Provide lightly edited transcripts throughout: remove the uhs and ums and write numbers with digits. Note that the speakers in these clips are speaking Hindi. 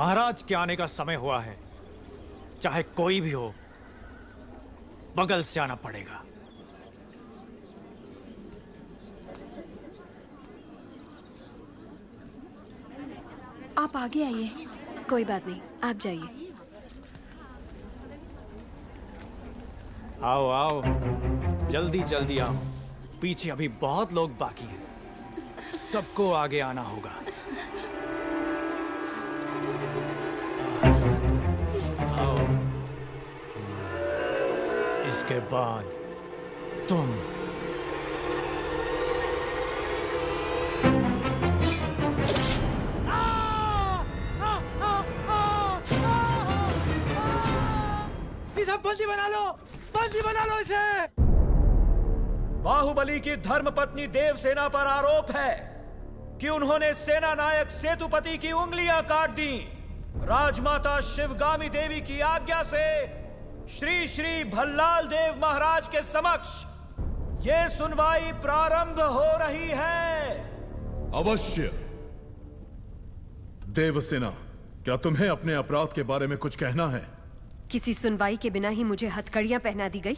महाराज के आने का समय हुआ है। चाहे कोई भी हो, बगल से आना पड़ेगा। आप आगे आइए। कोई बात नहीं, आप जाइए। आओ आओ, जल्दी जल्दी आओ। पीछे अभी बहुत लोग बाकी हैं। सबको आगे आना होगा। आओ, इसके बाद तुम। इसे बंदी बना लो, बंदी बना लो इसे। बाहुबली की धर्मपत्नी देवसेना पर आरोप है कि उन्होंने सेना नायक सेतुपति की उंगलियां काट दी। राजमाता शिवगामी देवी की आज्ञा से श्री श्री भल्लाल देव महाराज के समक्ष ये सुनवाई प्रारंभ हो रही है। अवश्य। देवसेना, क्या तुम्हें अपने अपराध के बारे में कुछ कहना है? किसी सुनवाई के बिना ही मुझे हथकड़ियां पहना दी गई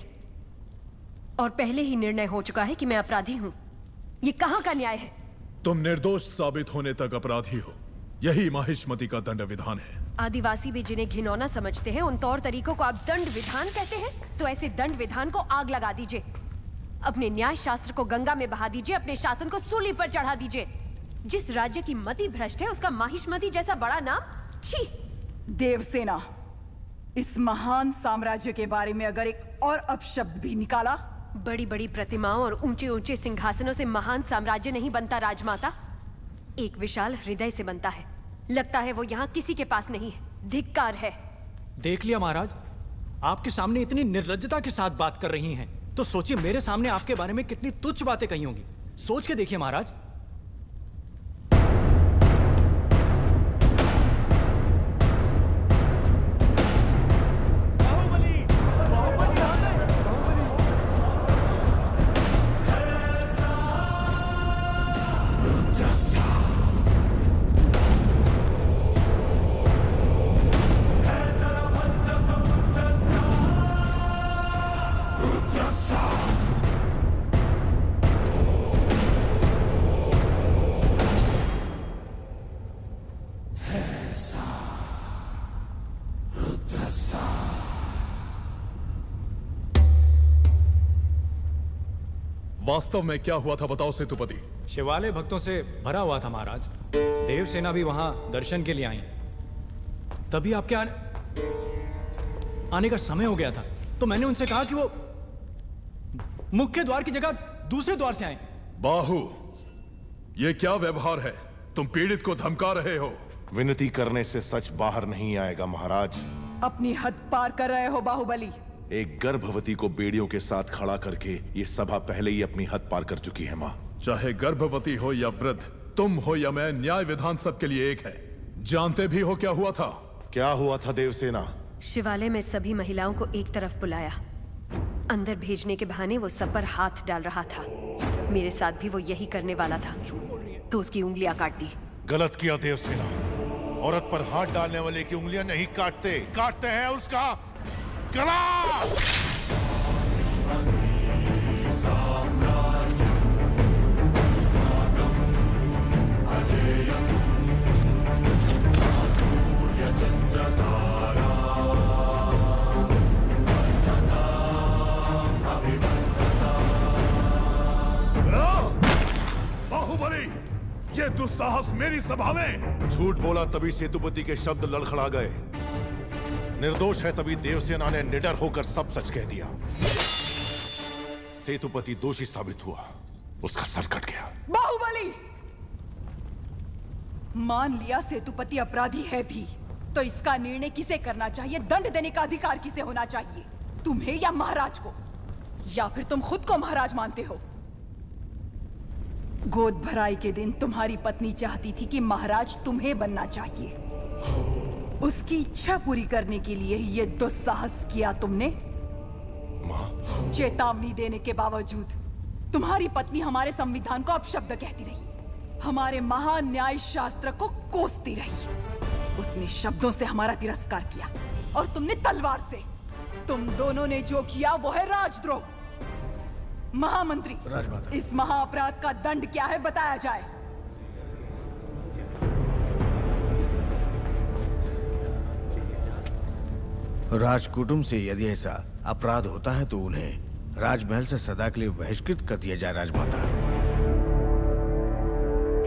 और पहले ही निर्णय हो चुका है कि मैं अपराधी हूं। ये कहां का न्याय है? तुम निर्दोष साबित होने तक अपराधी हो। यही माहिष्मति का दंड विधान है। आदिवासी भी जिन्हें घिनौना समझते हैं, उन तौर तरीकों को आप दंड विधान कहते हैं? तो ऐसे दंड विधान को आग लगा दीजिए। अपने न्याय शास्त्र को गंगा में बहा दीजिए, अपने शासन को सूली पर चढ़ा दीजिए। जिस राज्य की मति भ्रष्ट है, उसका माहिष्मति जैसा बड़ा नाम, छी। देवसेना, इस महान साम्राज्य के बारे में अगर एक और अपशब्द भी निकाला। बड़ी बड़ी प्रतिमाओं और ऊंचे ऊंचे सिंहासनों से महान साम्राज्य नहीं बनता राजमाता, एक विशाल हृदय से बनता है। लगता है वो यहाँ किसी के पास नहीं है। धिक्कार है। देख लिया महाराज, आपके सामने इतनी निर्लज्जता के साथ बात कर रही हैं, तो सोचिए मेरे सामने आपके बारे में कितनी तुच्छ बातें कही होंगी। सोच के देखिए महाराज। वास्तव में क्या हुआ था बताओ सेतुपति। शिवालय भक्तों से भरा हुआ था महाराज। देवसेना भी वहां दर्शन के लिए आई। तभी आपके आने का समय हो गया था, तो मैंने उनसे कहा कि वो मुख्य द्वार की जगह दूसरे द्वार से आए। बाहु, ये क्या व्यवहार है? तुम पीड़ित को धमका रहे हो। विनती करने से सच बाहर नहीं आएगा महाराज। अपनी हद पार कर रहे हो बाहुबली। एक गर्भवती को बेड़ियों के साथ खड़ा करके ये सभा पहले ही अपनी हद पार कर चुकी है माँ। चाहे गर्भवती हो या वृद्ध, तुम हो या मैं, न्याय विधान सबके लिए एक है। जानते भी हो क्या हुआ था? क्या हुआ था देवसेना? शिवालय में सभी महिलाओं को एक तरफ बुलाया। अंदर भेजने के बहाने वो सब पर हाथ डाल रहा था। मेरे साथ भी वो यही करने वाला था, तो उसकी उंगलियां काट दी। गलत किया देवसेना। औरत पर हाथ डालने वाले की उंगलियां नहीं काटते, काटते हैं उसका गला। बाहुबली, ये दुस्साहस मेरी सभा में। झूठ बोला तभी सेतुपति के शब्द लड़खड़ा गए। निर्दोष है तभी देवसेना ने निडर होकर सब सच कह दिया। सेतुपति दोषी साबित हुआ, उसका सर कट गया। बाहुबली, मान लिया सेतुपति अपराधी है भी, तो इसका निर्णय किसे करना चाहिए, दंड देने का अधिकार किसे होना चाहिए, तुम्हें या महाराज को? या फिर तुम खुद को महाराज मानते हो? गोद भराई के दिन तुम्हारी पत्नी चाहती थी कि महाराज तुम्हें बनना चाहिए। उसकी इच्छा पूरी करने के लिए ये दुस्साहस किया तुमने। चेतावनी देने के बावजूद तुम्हारी पत्नी हमारे संविधान को अपशब्द कहती रही, हमारे महान न्याय शास्त्र को कोसती रही। उसने शब्दों से हमारा तिरस्कार किया और तुमने तलवार से। तुम दोनों ने जो किया वो है राजद्रोह। महामंत्री, राजमाता, इस महाअपराध का दंड क्या है बताया जाए। राजकुटुंब से यदि ऐसा अपराध होता है तो उन्हें राजमहल से सदा के लिए बहिष्कृत कर दिया जाए। राजमाता,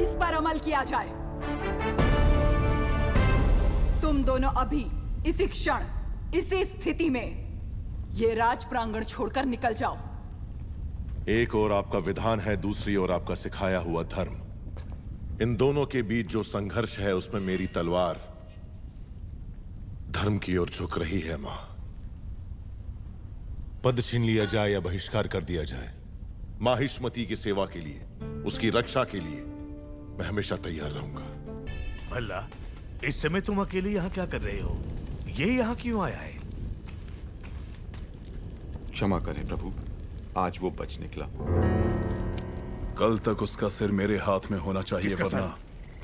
इस पर अमल किया जाए। तुम दोनों अभी इसी क्षण इसी स्थिति में ये राज प्रांगण छोड़कर निकल जाओ। एक ओर आपका विधान है, दूसरी ओर आपका सिखाया हुआ धर्म। इन दोनों के बीच जो संघर्ष है उसमें मेरी तलवार धर्म की ओर झुक रही है। मां, पद छीन लिया जाए या बहिष्कार कर दिया जाए, माहिष्मती की सेवा के लिए, उसकी रक्षा के लिए मैं हमेशा तैयार रहूंगा। भला, इस समय तुम अकेले यहाँ क्या कर रहे हो? ये यहाँ क्यों आया है? क्षमा करें प्रभु, आज वो बच निकला। कल तक उसका सिर मेरे हाथ में होना चाहिए, वरना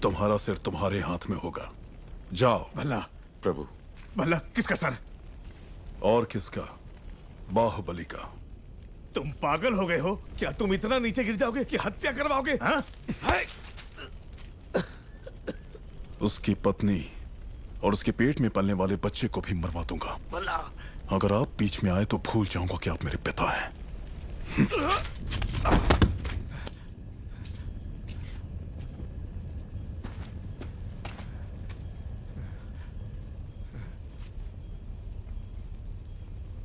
तुम्हारा सिर तुम्हारे हाथ में होगा। जाओ। भला प्रभु। भला किसका सर? और किसका? बाहुबली का। तुम पागल हो गए हो क्या? तुम इतना नीचे गिर जाओगे कि हत्या करवाओगे? हाँ? उसकी पत्नी और उसके पेट में पलने वाले बच्चे को भी मरवा दूंगा। भला अगर आप बीच में आए तो भूल जाऊंगा कि आप मेरे पिता हैं।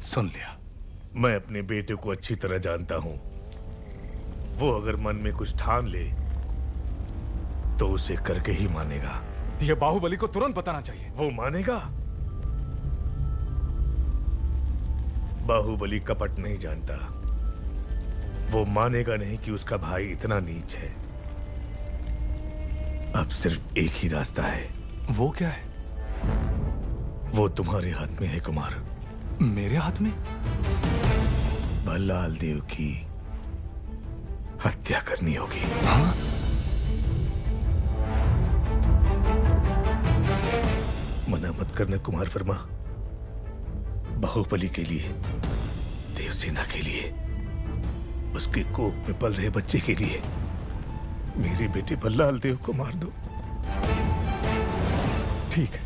सुन लिया। मैं अपने बेटे को अच्छी तरह जानता हूं। वो अगर मन में कुछ ठान ले तो उसे करके ही मानेगा। ये बाहुबली को तुरंत बताना चाहिए। वो मानेगा? बाहुबली कपट नहीं जानता। वो मानेगा नहीं कि उसका भाई इतना नीच है। अब सिर्फ एक ही रास्ता है। वो क्या है? वो तुम्हारे हाथ में है कुमार। मेरे हाथ में? भल्लाल देव की हत्या करनी होगी। हाँ? मना मत करना कुमार वर्मा। बाहुबली के लिए, देवसेना के लिए, उसके कोख में पल रहे बच्चे के लिए मेरे बेटे भल्लाल देव को मार दो। ठीक है।